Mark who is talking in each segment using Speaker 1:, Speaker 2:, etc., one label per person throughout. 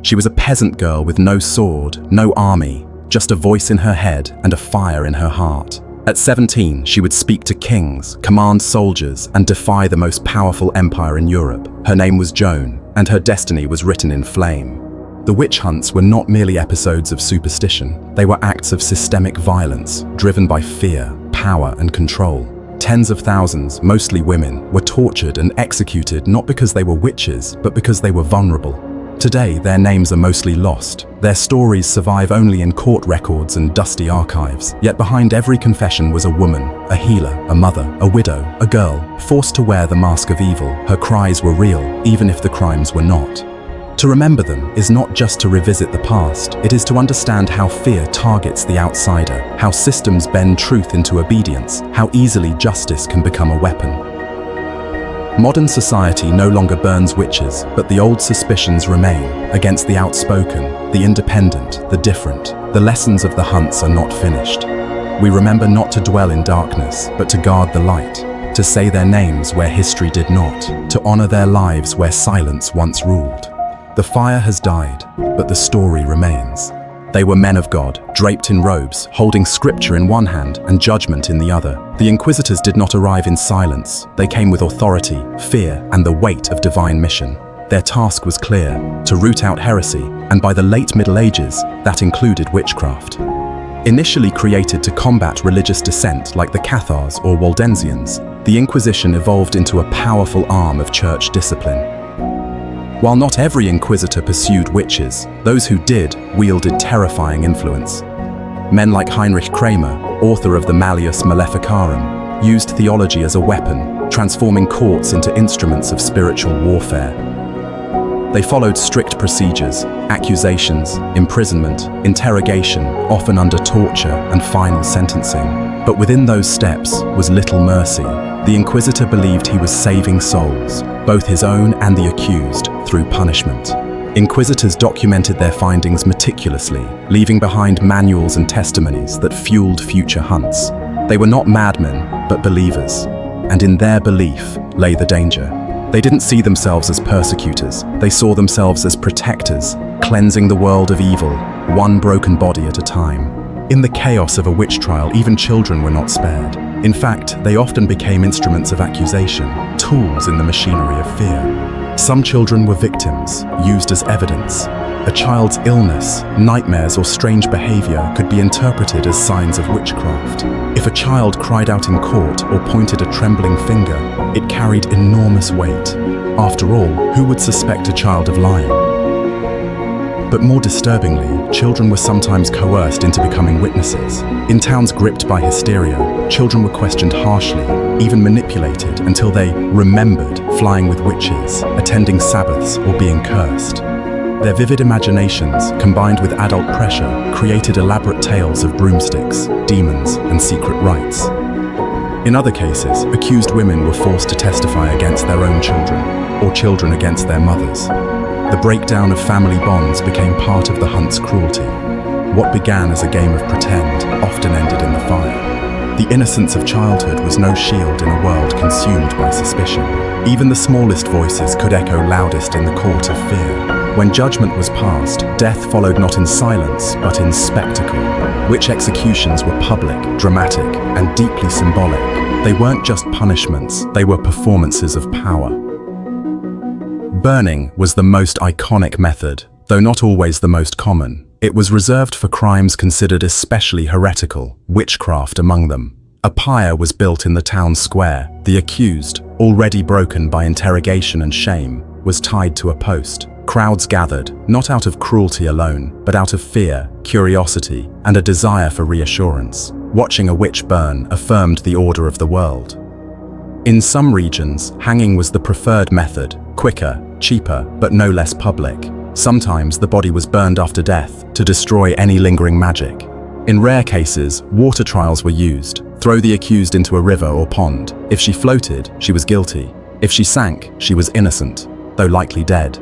Speaker 1: She was a peasant girl with no sword, no army, just a voice in her head and a fire in her heart. At 17, she would speak to kings, command soldiers, and defy the most powerful empire in Europe. Her name was Joan, and her destiny was written in flame. The witch hunts were not merely episodes of superstition. They were acts of systemic violence, driven by fear, power, and control. Tens of thousands, mostly women, were tortured and executed not because they were witches, but because they were vulnerable. Today, their names are mostly lost. Their stories survive only in court records and dusty archives. Yet behind every confession was a woman, a healer, a mother, a widow, a girl, forced to wear the mask of evil. Her cries were real, even if the crimes were not. To remember them is not just to revisit the past, it is to understand how fear targets the outsider, how systems bend truth into obedience, how easily justice can become a weapon. Modern society no longer burns witches, but the old suspicions remain against the outspoken, the independent, the different. The lessons of the hunts are not finished. We remember not to dwell in darkness, but to guard the light, to say their names where history did not, to honor their lives where silence once ruled. The fire has died, but the story remains. They were men of God, draped in robes, holding scripture in one hand and judgment in the other. The inquisitors did not arrive in silence. They came with authority, fear, and the weight of divine mission. Their task was clear, to root out heresy, and by the late Middle Ages, that included witchcraft. Initially created to combat religious dissent like the Cathars or Waldensians, the Inquisition evolved into a powerful arm of church discipline. While not every inquisitor pursued witches, those who did wielded terrifying influence. Men like Heinrich Kramer, author of the Malleus Maleficarum, used theology as a weapon, transforming courts into instruments of spiritual warfare. They followed strict procedures: accusations, imprisonment, interrogation, often under torture, and final sentencing. But within those steps was little mercy. The inquisitor believed he was saving souls, both his own and the accused, through punishment. Inquisitors documented their findings meticulously, leaving behind manuals and testimonies that fueled future hunts. They were not madmen, but believers, and in their belief lay the danger. They didn't see themselves as persecutors, they saw themselves as protectors, cleansing the world of evil, one broken body at a time. In the chaos of a witch trial, even children were not spared. In fact, they often became instruments of accusation, tools in the machinery of fear. Some children were victims, used as evidence. A child's illness, nightmares, or strange behavior could be interpreted as signs of witchcraft. If a child cried out in court or pointed a trembling finger, it carried enormous weight. After all, who would suspect a child of lying? But more disturbingly, children were sometimes coerced into becoming witnesses. In towns gripped by hysteria, children were questioned harshly, even manipulated until they remembered flying with witches, attending Sabbaths, or being cursed. Their vivid imaginations, combined with adult pressure, created elaborate tales of broomsticks, demons, and secret rites. In other cases, accused women were forced to testify against their own children, or children against their mothers. The breakdown of family bonds became part of the hunt's cruelty. What began as a game of pretend often ended in the fire. The innocence of childhood was no shield in a world consumed by suspicion. Even the smallest voices could echo loudest in the court of fear. When judgment was passed, death followed not in silence, but in spectacle. Witch executions were public, dramatic, and deeply symbolic. They weren't just punishments, they were performances of power. Burning was the most iconic method, though not always the most common. It was reserved for crimes considered especially heretical, witchcraft among them. A pyre was built in the town square. The accused, already broken by interrogation and shame, was tied to a post. Crowds gathered, not out of cruelty alone, but out of fear, curiosity, and a desire for reassurance. Watching a witch burn affirmed the order of the world. In some regions, hanging was the preferred method, quicker, cheaper, but no less public. Sometimes the body was burned after death to destroy any lingering magic. In rare cases, water trials were used. Throw the accused into a river or pond. If she floated, she was guilty. If she sank, she was innocent, though likely dead.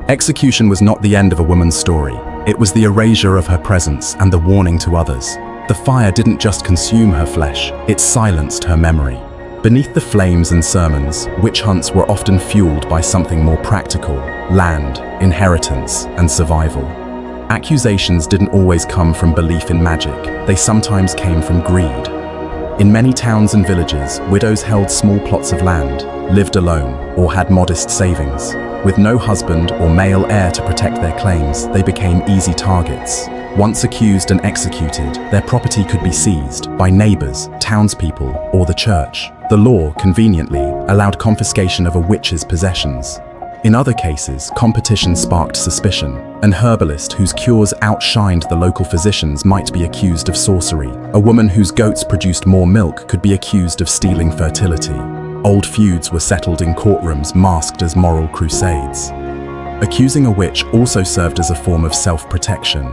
Speaker 1: Execution was not the end of a woman's story. It was the erasure of her presence and the warning to others. The fire didn't just consume her flesh, it silenced her memory. Beneath the flames and sermons, witch hunts were often fueled by something more practical: land, inheritance, and survival. Accusations didn't always come from belief in magic, they sometimes came from greed. In many towns and villages, widows held small plots of land, lived alone, or had modest savings. With no husband or male heir to protect their claims, they became easy targets. Once accused and executed, their property could be seized by neighbors, townspeople, or the church. The law, conveniently, allowed confiscation of a witch's possessions. In other cases, competition sparked suspicion. An herbalist whose cures outshined the local physicians might be accused of sorcery. A woman whose goats produced more milk could be accused of stealing fertility. Old feuds were settled in courtrooms masked as moral crusades. Accusing a witch also served as a form of self-protection.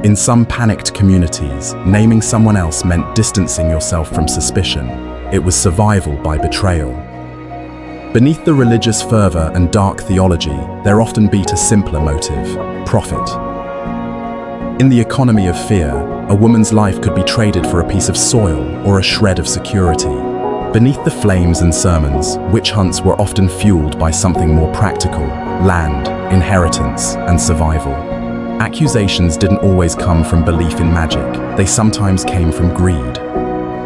Speaker 1: In some panicked communities, naming someone else meant distancing yourself from suspicion. It was survival by betrayal. Beneath the religious fervor and dark theology, there often beat a simpler motive: profit. In the economy of fear, a woman's life could be traded for a piece of soil or a shred of security. Beneath the flames and sermons, witch hunts were often fueled by something more practical: land, inheritance, and survival. Accusations didn't always come from belief in magic, they sometimes came from greed.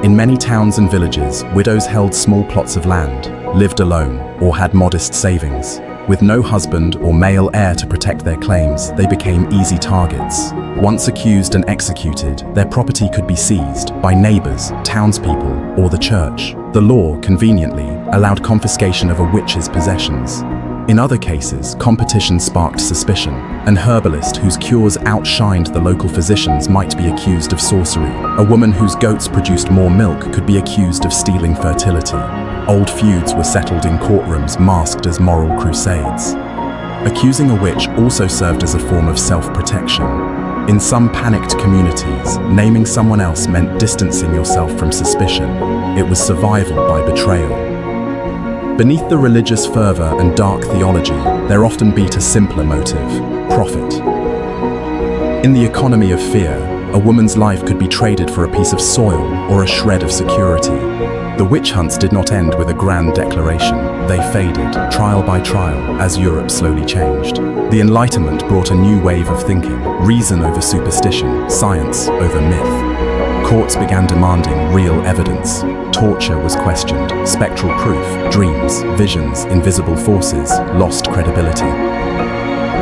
Speaker 1: In many towns and villages, widows held small plots of land, lived alone, or had modest savings. With no husband or male heir to protect their claims, they became easy targets. Once accused and executed, their property could be seized by neighbors, townspeople, or the church. The law, conveniently, allowed confiscation of a witch's possessions. In other cases, competition sparked suspicion. An herbalist whose cures outshined the local physicians might be accused of sorcery. A woman whose goats produced more milk could be accused of stealing fertility. Old feuds were settled in courtrooms masked as moral crusades. Accusing a witch also served as a form of self-protection. In some panicked communities, naming someone else meant distancing yourself from suspicion. It was survival by betrayal. Beneath the religious fervor and dark theology, there often beat a simpler motive: profit. In the economy of fear, a woman's life could be traded for a piece of soil or a shred of security. The witch hunts did not end with a grand declaration. They faded, trial by trial, as Europe slowly changed. The Enlightenment brought a new wave of thinking: reason over superstition, science over myth. Courts began demanding real evidence. Torture was questioned. Spectral proof, dreams, visions, invisible forces lost credibility.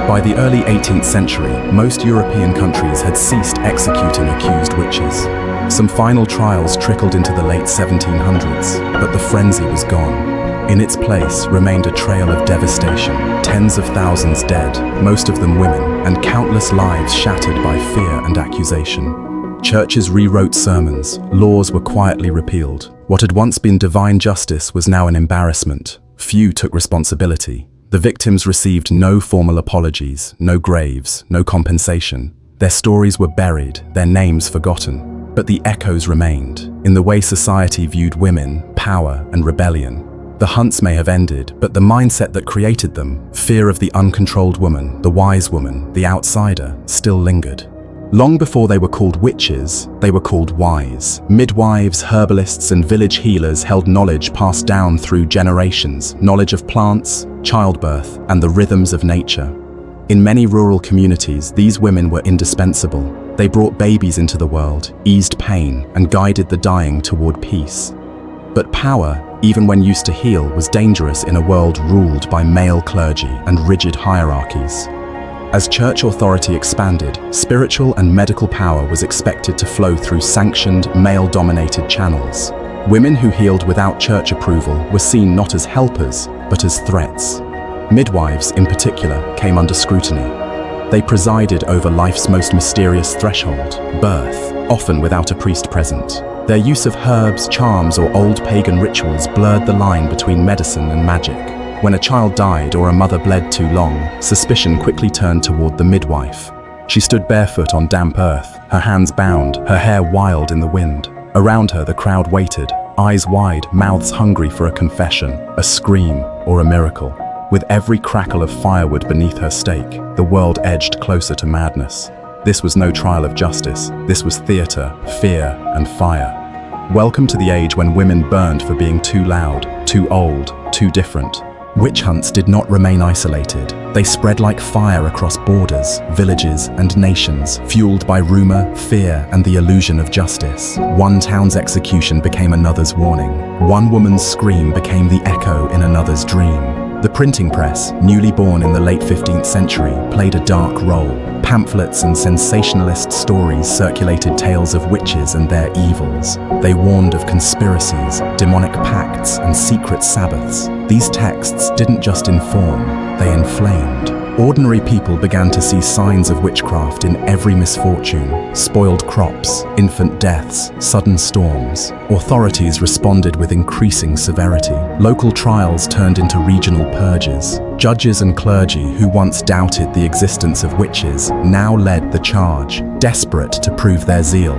Speaker 1: By the early 18th century, most European countries had ceased executing accused witches. Some final trials trickled into the late 1700s, but the frenzy was gone. In its place remained a trail of devastation, tens of thousands dead, most of them women, and countless lives shattered by fear and accusation. Churches rewrote sermons, laws were quietly repealed. What had once been divine justice was now an embarrassment. Few took responsibility. The victims received no formal apologies, no graves, no compensation. Their stories were buried, their names forgotten. But the echoes remained, in the way society viewed women, power, and rebellion. The hunts may have ended, but the mindset that created them, fear of the uncontrolled woman, the wise woman, the outsider, still lingered. Long before they were called witches, they were called wise. Midwives, herbalists, and village healers held knowledge passed down through generations, knowledge of plants, childbirth, and the rhythms of nature. In many rural communities, these women were indispensable. They brought babies into the world, eased pain, and guided the dying toward peace. But power, even when used to heal, was dangerous in a world ruled by male clergy and rigid hierarchies. As church authority expanded, spiritual and medical power was expected to flow through sanctioned, male-dominated channels. Women who healed without church approval were seen not as helpers, but as threats. Midwives, in particular, came under scrutiny. They presided over life's most mysterious threshold, birth, often without a priest present. Their use of herbs, charms, or old pagan rituals blurred the line between medicine and magic. When a child died or a mother bled too long, suspicion quickly turned toward the midwife. She stood barefoot on damp earth, her hands bound, her hair wild in the wind. Around her, the crowd waited, eyes wide, mouths hungry for a confession, a scream, or a miracle. With every crackle of firewood beneath her stake, the world edged closer to madness. This was no trial of justice. This was theater, fear, and fire. Welcome to the age when women burned for being too loud, too old, too different. Witch hunts did not remain isolated. They spread like fire across borders, villages, and nations, fueled by rumor, fear, and the illusion of justice. One town's execution became another's warning. One woman's scream became the echo in another's dream. The printing press, newly born in the late 15th century, played a dark role. Pamphlets and sensationalist stories circulated tales of witches and their evils. They warned of conspiracies, demonic pacts, and secret Sabbaths. These texts didn't just inform, they inflamed. Ordinary people began to see signs of witchcraft in every misfortune: spoiled crops, infant deaths, sudden storms. Authorities responded with increasing severity. Local trials turned into regional purges. Judges and clergy who once doubted the existence of witches now led the charge, desperate to prove their zeal.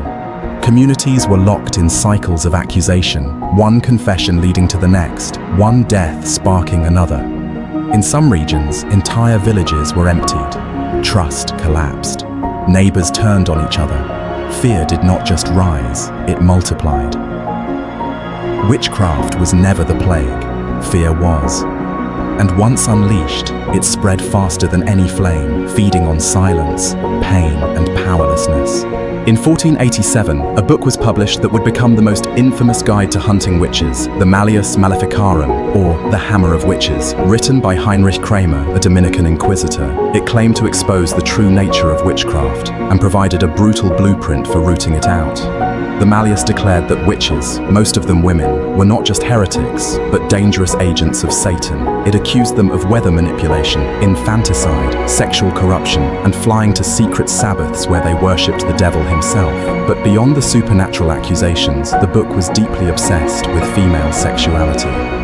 Speaker 1: Communities were locked in cycles of accusation, one confession leading to the next, one death sparking another. In some regions, entire villages were emptied. Trust collapsed. Neighbors turned on each other. Fear did not just rise, it multiplied. Witchcraft was never the plague, fear was. And once unleashed, it spread faster than any flame, feeding on silence, pain, and powerlessness. In 1487, a book was published that would become the most infamous guide to hunting witches, the Malleus Maleficarum, or the Hammer of Witches, written by Heinrich Kramer, a Dominican inquisitor. It claimed to expose the true nature of witchcraft and provided a brutal blueprint for rooting it out. The Malleus declared that witches, most of them women, were not just heretics, but dangerous agents of Satan. It accused them of weather manipulation, infanticide, sexual corruption, and flying to secret Sabbaths where they worshipped the devil himself. But beyond the supernatural accusations, the book was deeply obsessed with female sexuality.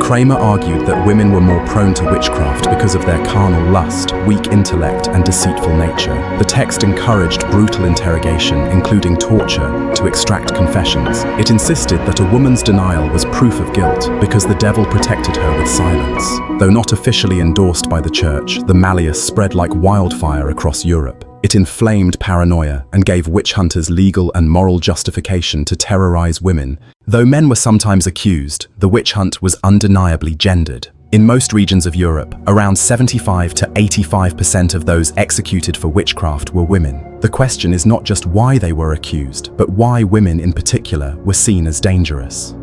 Speaker 1: Kramer argued that women were more prone to witchcraft because of their carnal lust, weak intellect, and deceitful nature. The text encouraged brutal interrogation, including torture, to extract confessions. It insisted that a woman's denial was proof of guilt because the devil protected her with silence. Though not officially endorsed by the church, the Malleus spread like wildfire across Europe. It inflamed paranoia and gave witch hunters legal and moral justification to terrorize women. Though men were sometimes accused, the witch hunt was undeniably gendered. In most regions of Europe, around 75 to 85% of those executed for witchcraft were women. The question is not just why they were accused, but why women in particular were seen as dangerous.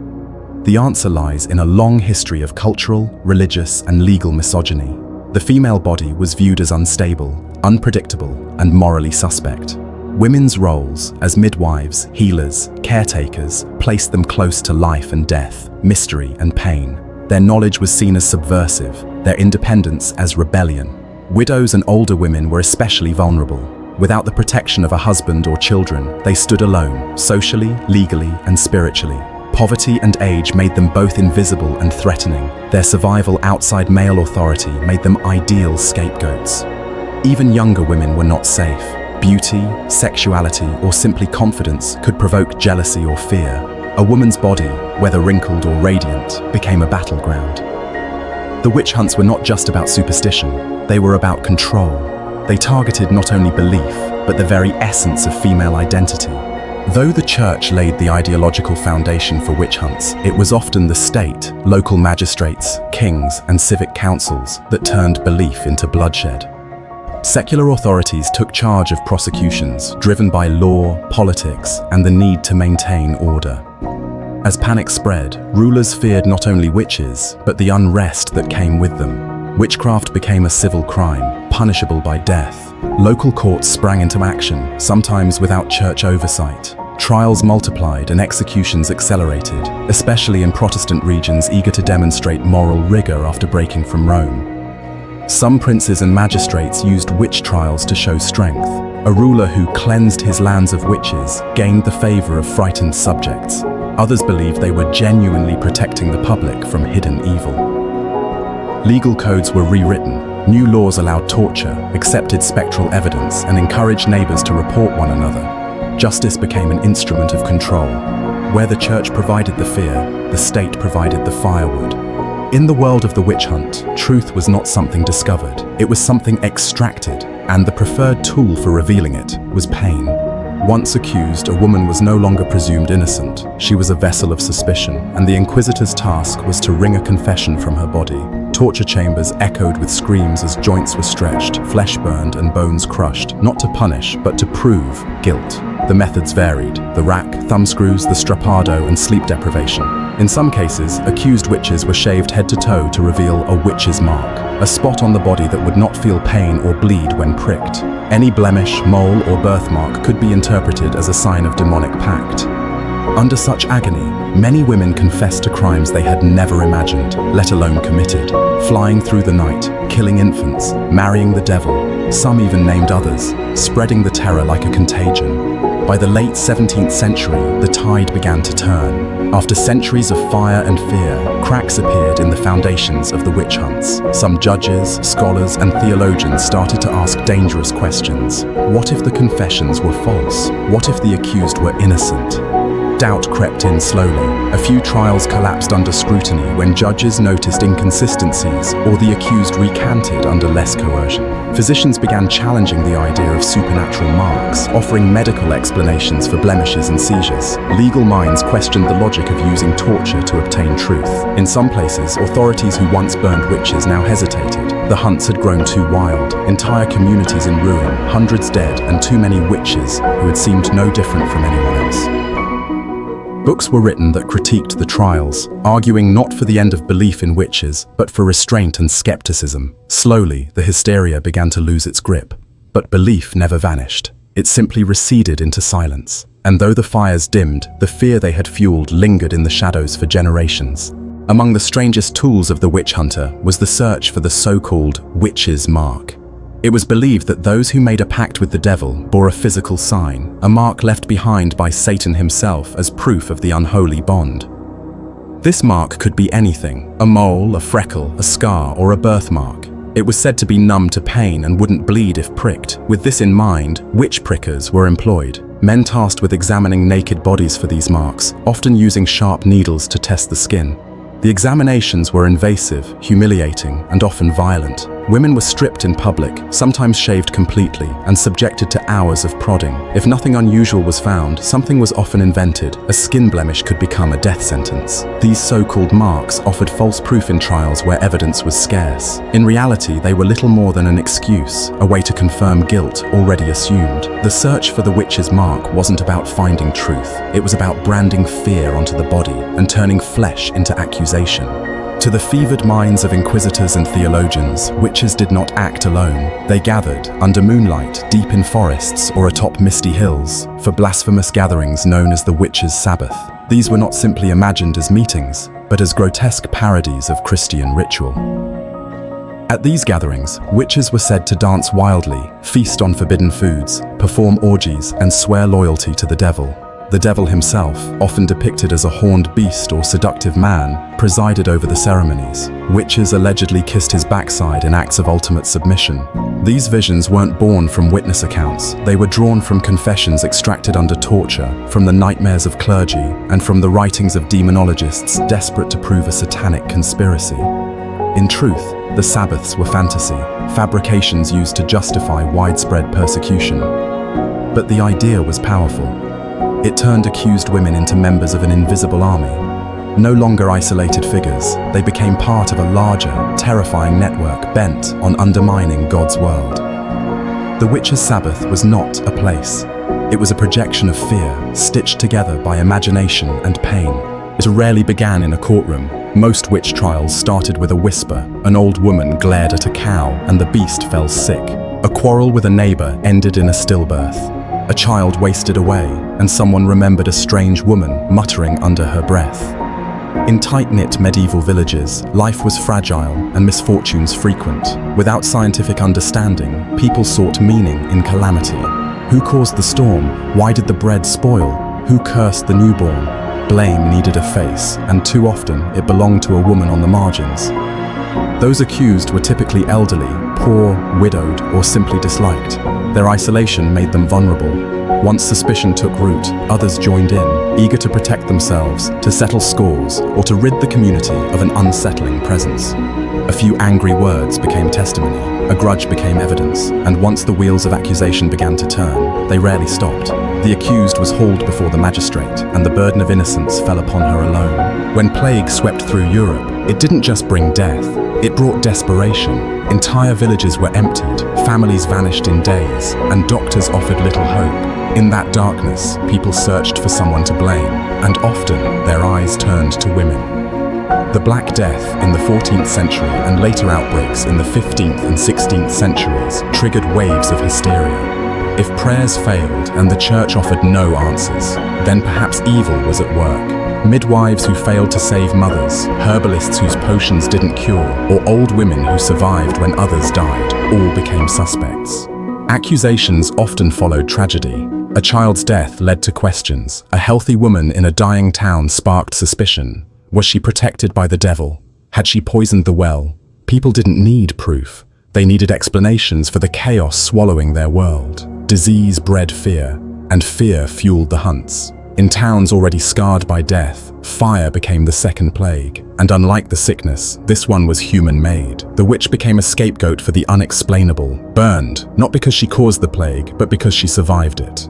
Speaker 1: The answer lies in a long history of cultural, religious, and legal misogyny. The female body was viewed as unstable, unpredictable, and morally suspect. Women's roles as midwives, healers, caretakers placed them close to life and death, mystery and pain. Their knowledge was seen as subversive, their independence as rebellion. Widows and older women were especially vulnerable. Without the protection of a husband or children, they stood alone, socially, legally, and spiritually. Poverty and age made them both invisible and threatening. Their survival outside male authority made them ideal scapegoats. Even younger women were not safe. Beauty, sexuality, or simply confidence could provoke jealousy or fear. A woman's body, whether wrinkled or radiant, became a battleground. The witch hunts were not just about superstition, they were about control. They targeted not only belief, but the very essence of female identity. Though the church laid the ideological foundation for witch hunts, it was often the state, local magistrates, kings, and civic councils that turned belief into bloodshed. Secular authorities took charge of prosecutions, driven by law, politics, and the need to maintain order. As panic spread, rulers feared not only witches, but the unrest that came with them. Witchcraft became a civil crime, punishable by death. Local courts sprang into action, sometimes without church oversight. Trials multiplied and executions accelerated, especially in Protestant regions eager to demonstrate moral rigor after breaking from Rome. Some princes and magistrates used witch trials to show strength. A ruler who cleansed his lands of witches gained the favor of frightened subjects. Others believed they were genuinely protecting the public from hidden evil. Legal codes were rewritten. New laws allowed torture, accepted spectral evidence, and encouraged neighbors to report one another. Justice became an instrument of control. Where the church provided the fear, the state provided the firewood. In the world of the witch hunt, truth was not something discovered. It was something extracted, and the preferred tool for revealing it was pain. Once accused, a woman was no longer presumed innocent. She was a vessel of suspicion, and the inquisitor's task was to wring a confession from her body. Torture chambers echoed with screams as joints were stretched, flesh burned, and bones crushed, not to punish, but to prove guilt. The methods varied: the rack, thumbscrews, the strappado, and sleep deprivation. In some cases, accused witches were shaved head to toe to reveal a witch's mark, a spot on the body that would not feel pain or bleed when pricked. Any blemish, mole, or birthmark could be interpreted as a sign of demonic pact. Under such agony, many women confessed to crimes they had never imagined, let alone committed, flying through the night, killing infants, marrying the devil. Some even named others, spreading the terror like a contagion. By the late 17th century, the tide began to turn. After centuries of fire and fear, cracks appeared in the foundations of the witch hunts. Some judges, scholars, and theologians started to ask dangerous questions. What if the confessions were false? What if the accused were innocent? Doubt crept in slowly. A few trials collapsed under scrutiny when judges noticed inconsistencies or the accused recanted under less coercion. Physicians began challenging the idea of supernatural marks, offering medical explanations for blemishes and seizures. Legal minds questioned the logic of using torture to obtain truth. In some places, authorities who once burned witches now hesitated. The hunts had grown too wild, entire communities in ruin, hundreds dead, and too many witches who had seemed no different from anyone else. Books were written that critiqued the trials, arguing not for the end of belief in witches, but for restraint and skepticism. Slowly, the hysteria began to lose its grip. But belief never vanished. It simply receded into silence. And though the fires dimmed, the fear they had fueled lingered in the shadows for generations. Among the strangest tools of the witch hunter was the search for the so-called witch's mark. It was believed that those who made a pact with the devil bore a physical sign, a mark left behind by Satan himself as proof of the unholy bond. This mark could be anything: a mole, a freckle, a scar, or a birthmark. It was said to be numb to pain and wouldn't bleed if pricked. With this in mind, witch prickers were employed. Men tasked with examining naked bodies for these marks, often using sharp needles to test the skin. The examinations were invasive, humiliating, and often violent. Women were stripped in public, sometimes shaved completely, and subjected to hours of prodding. If nothing unusual was found, something was often invented. A skin blemish could become a death sentence. These so-called marks offered false proof in trials where evidence was scarce. In reality, they were little more than an excuse, a way to confirm guilt already assumed. The search for the witch's mark wasn't about finding truth. It was about branding fear onto the body and turning flesh into accusation. To the fevered minds of inquisitors and theologians, witches did not act alone. They gathered, under moonlight, deep in forests or atop misty hills, for blasphemous gatherings known as the Witches' Sabbath. These were not simply imagined as meetings, but as grotesque parodies of Christian ritual. At these gatherings, witches were said to dance wildly, feast on forbidden foods, perform orgies, and swear loyalty to the devil. The devil himself, often depicted as a horned beast or seductive man, presided over the ceremonies. Witches allegedly kissed his backside in acts of ultimate submission. These visions weren't born from witness accounts. They were drawn from confessions extracted under torture, from the nightmares of clergy, and from the writings of demonologists desperate to prove a satanic conspiracy. In truth, the Sabbaths were fantasy, fabrications used to justify widespread persecution. But the idea was powerful. It turned accused women into members of an invisible army. No longer isolated figures, they became part of a larger, terrifying network bent on undermining God's world. The Witches' Sabbath was not a place. It was a projection of fear, stitched together by imagination and pain. It rarely began in a courtroom. Most witch trials started with a whisper. An old woman glared at a cow, and the beast fell sick. A quarrel with a neighbor ended in a stillbirth. A child wasted away, and someone remembered a strange woman muttering under her breath. In tight-knit medieval villages, life was fragile and misfortunes frequent. Without scientific understanding, people sought meaning in calamity. Who caused the storm? Why did the bread spoil? Who cursed the newborn? Blame needed a face, and too often it belonged to a woman on the margins. Those accused were typically elderly, poor, widowed, or simply disliked. Their isolation made them vulnerable. Once suspicion took root, others joined in, eager to protect themselves, to settle scores, or to rid the community of an unsettling presence. A few angry words became testimony, a grudge became evidence, and once the wheels of accusation began to turn, they rarely stopped. The accused was hauled before the magistrate, and the burden of innocence fell upon her alone. When plague swept through Europe, it didn't just bring death, it brought desperation. Entire villages were emptied, families vanished in days, and doctors offered little hope. In that darkness, people searched for someone to blame, and often their eyes turned to women. The Black Death in the 14th century and later outbreaks in the 15th and 16th centuries triggered waves of hysteria. If prayers failed and the church offered no answers, then perhaps evil was at work. Midwives who failed to save mothers, herbalists whose potions didn't cure, or old women who survived when others died, all became suspects. Accusations often followed tragedy. A child's death led to questions. A healthy woman in a dying town sparked suspicion. Was she protected by the devil? Had she poisoned the well? People didn't need proof. They needed explanations for the chaos swallowing their world. Disease bred fear, and fear fueled the hunts. In towns already scarred by death, fire became the second plague. And unlike the sickness, this one was human-made. The witch became a scapegoat for the unexplainable, burned, not because she caused the plague, but because she survived it.